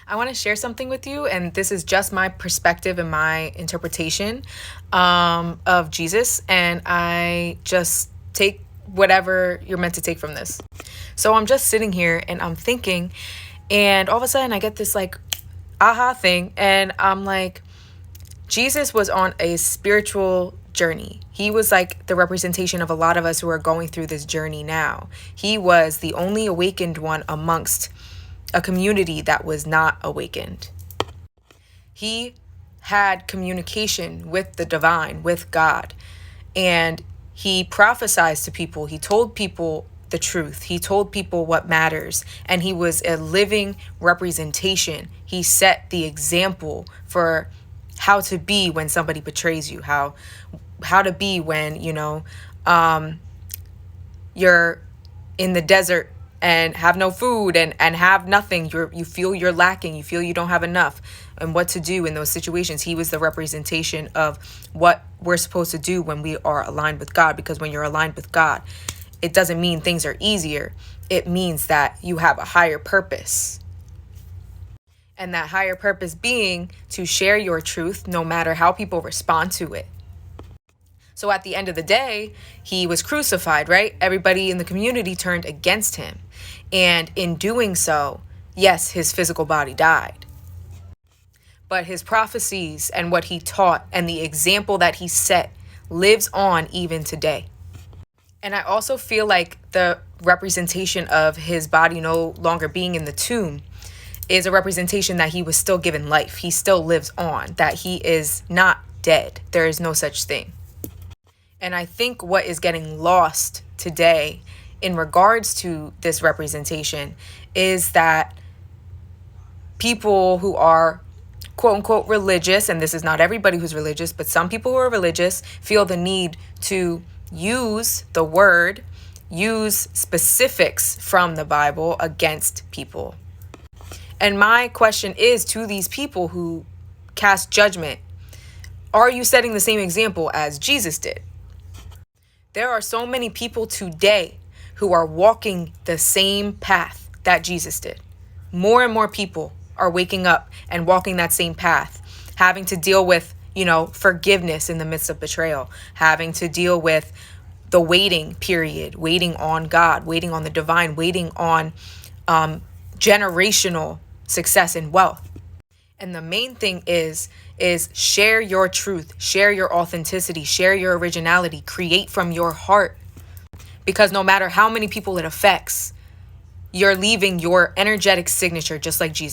I want to share something with you, and this is just my perspective and my interpretation of Jesus, and I just take whatever you're meant to take from this. So I'm just sitting here and I'm thinking, and all of a sudden I get this like aha thing, and I'm like, Jesus was on a spiritual journey. He was like the representation of a lot of us who are going through this journey now. He was the only awakened one amongst a community that was not awakened. He had communication with the divine, with God, and he prophesied to people. He told people the truth. He told people what matters, and he was a living representation. He set the example for how to be when somebody betrays you, how to be when you're in the desert and have no food and have nothing. You feel you're lacking, you feel you don't have enough, and what to do in those situations. He was the representation of what we're supposed to do when we are aligned with God, because when you're aligned with God, it doesn't mean things are easier. It means that you have a higher purpose. And that higher purpose being to share your truth no matter how people respond to it. So at the end of the day, he was crucified, right? Everybody in the community turned against him. And in doing so, yes, his physical body died. But his prophecies and what he taught and the example that he set lives on even today. And I also feel like the representation of his body no longer being in the tomb is a representation that he was still given life. He still lives on, that he is not dead. There is no such thing. And I think what is getting lost today in regards to this representation is that people who are quote unquote religious, and this is not everybody who's religious, but some people who are religious feel the need to use the word, use specifics from the Bible against people. And my question is to these people who cast judgment, are you setting the same example as Jesus did? There are so many people today who are walking the same path that Jesus did. More and more people are waking up and walking that same path, having to deal with, forgiveness in the midst of betrayal, having to deal with the waiting period, waiting on God, waiting on the divine, waiting on generational success and wealth. And the main thing is share your truth, share your authenticity, share your originality, create from your heart. Because no matter how many people it affects, you're leaving your energetic signature just like Jesus.